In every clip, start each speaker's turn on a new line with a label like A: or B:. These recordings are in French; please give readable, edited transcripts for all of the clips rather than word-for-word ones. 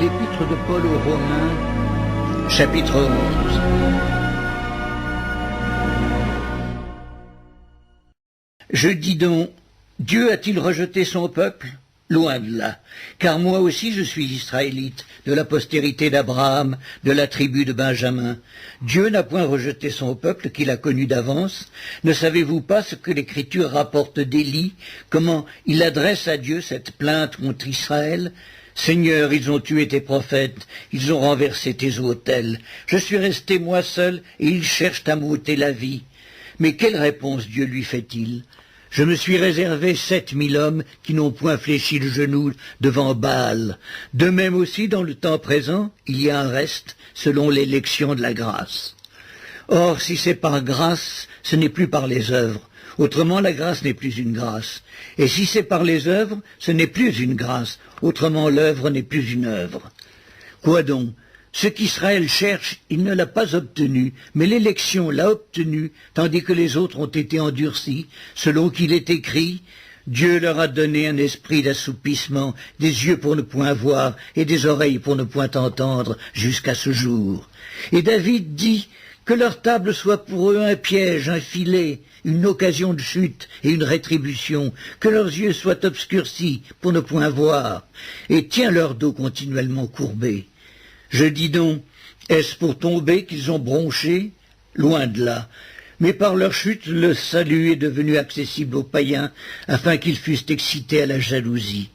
A: l'épître de Paul aux Romains, chapitre 11. Je dis donc, Dieu a-t-il rejeté son peuple? Loin de là, car moi aussi je suis israélite, de la postérité d'Abraham, de la tribu de Benjamin. Dieu n'a point rejeté son peuple qu'il a connu d'avance. Ne savez-vous pas ce que l'Écriture rapporte d'Élie, comment il adresse à Dieu cette plainte contre Israël? Seigneur, ils ont tué tes prophètes, ils ont renversé tes autels. Je suis resté moi seul, et ils cherchent à m'ôter la vie. Mais quelle réponse Dieu lui fait-il? Je me suis réservé 7000 hommes qui n'ont point fléchi le genou devant Baal. De même aussi, dans le temps présent, il y a un reste selon l'élection de la grâce. Or, si c'est par grâce, ce n'est plus par les œuvres. Autrement, la grâce n'est plus une grâce. Et si c'est par les œuvres, ce n'est plus une grâce. Autrement, l'œuvre n'est plus une œuvre. Quoi donc? Ce qu'Israël cherche, il ne l'a pas obtenu, mais l'élection l'a obtenu, tandis que les autres ont été endurcis, selon qu'il est écrit, Dieu leur a donné un esprit d'assoupissement, des yeux pour ne point voir, et des oreilles pour ne point entendre, jusqu'à ce jour. Et David dit, que leur table soit pour eux un piège, un filet, une occasion de chute et une rétribution, que leurs yeux soient obscurcis pour ne point voir, et tiens leur dos continuellement courbé. Je dis donc, est-ce pour tomber qu'ils ont bronché? Loin de là. Mais par leur chute, le salut est devenu accessible aux païens, afin qu'ils fussent excités à la jalousie.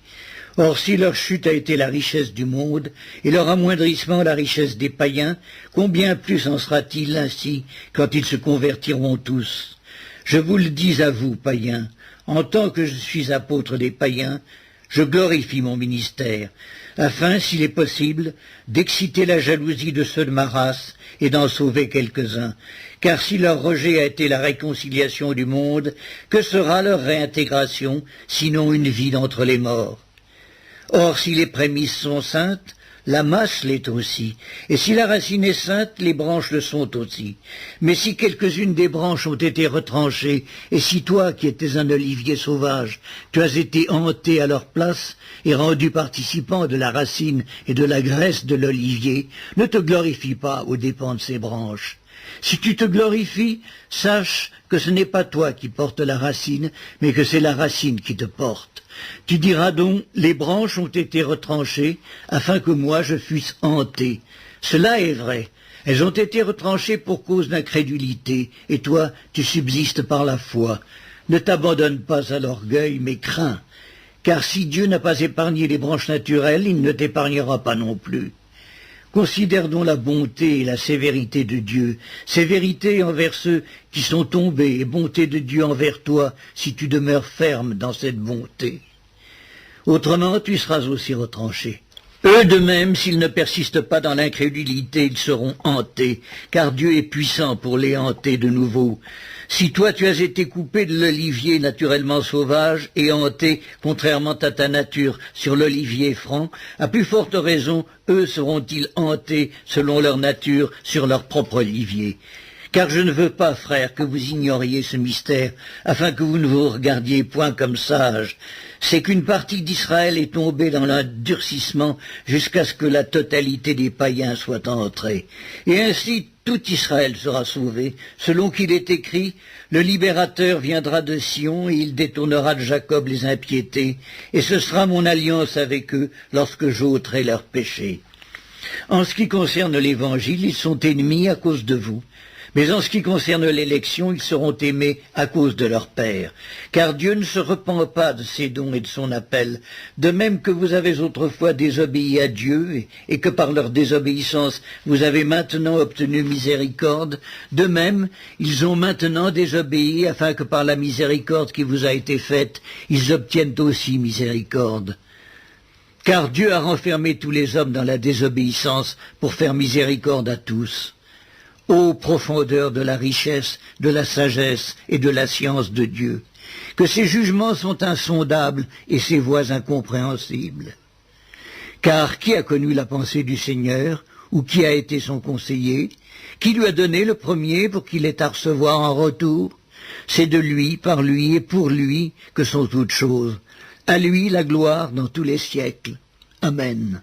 A: Or, si leur chute a été la richesse du monde, et leur amoindrissement la richesse des païens, combien plus en sera-t-il ainsi quand ils se convertiront tous? Je vous le dis à vous, païens, en tant que je suis apôtre des païens, je glorifie mon ministère, afin, s'il est possible, d'exciter la jalousie de ceux de ma race et d'en sauver quelques-uns. Car si leur rejet a été la réconciliation du monde, que sera leur réintégration, sinon une vie d'entre les morts? Or, si les prémices sont saintes, la masse l'est aussi, et si la racine est sainte, les branches le sont aussi. Mais si quelques-unes des branches ont été retranchées, et si toi, qui étais un olivier sauvage, tu as été hanté à leur place, et rendu participant de la racine et de la graisse de l'olivier, ne te glorifie pas aux dépens de ces branches. Si tu te glorifies, sache que ce n'est pas toi qui portes la racine, mais que c'est la racine qui te porte. Tu diras donc, les branches ont été retranchées, afin que moi je fusse hanté. Cela est vrai. Elles ont été retranchées pour cause d'incrédulité, et toi, tu subsistes par la foi. Ne t'abandonne pas à l'orgueil, mais crains. Car si Dieu n'a pas épargné les branches naturelles, il ne t'épargnera pas non plus. Considère donc la bonté et la sévérité de Dieu, sévérité envers ceux qui sont tombés et bonté de Dieu envers toi si tu demeures ferme dans cette bonté. Autrement, tu seras aussi retranché. Eux de même, s'ils ne persistent pas dans l'incrédulité, ils seront hantés, car Dieu est puissant pour les hanter de nouveau. Si toi tu as été coupé de l'olivier naturellement sauvage et hanté, contrairement à ta nature, sur l'olivier franc, à plus forte raison, eux seront-ils hantés selon leur nature sur leur propre olivier. Car je ne veux pas, frères, que vous ignoriez ce mystère, afin que vous ne vous regardiez point comme sages. C'est qu'une partie d'Israël est tombée dans l'endurcissement jusqu'à ce que la totalité des païens soit entrée. Et ainsi tout Israël sera sauvé, selon qu'il est écrit, le libérateur viendra de Sion et il détournera de Jacob les impiétés, et ce sera mon alliance avec eux lorsque j'ôterai leurs péchés. En ce qui concerne l'Évangile, ils sont ennemis à cause de vous. Mais en ce qui concerne l'élection, ils seront aimés à cause de leur Père. Car Dieu ne se repent pas de ses dons et de son appel, de même que vous avez autrefois désobéi à Dieu, et que par leur désobéissance vous avez maintenant obtenu miséricorde, de même, ils ont maintenant désobéi, afin que par la miséricorde qui vous a été faite, ils obtiennent aussi miséricorde. Car Dieu a renfermé tous les hommes dans la désobéissance pour faire miséricorde à tous. Ô profondeur de la richesse, de la sagesse et de la science de Dieu, que ses jugements sont insondables et ses voies incompréhensibles. Car qui a connu la pensée du Seigneur, ou qui a été son conseiller? Qui lui a donné le premier pour qu'il ait à recevoir en retour? C'est de lui, par lui et pour lui que sont toutes choses. À lui la gloire dans tous les siècles. Amen.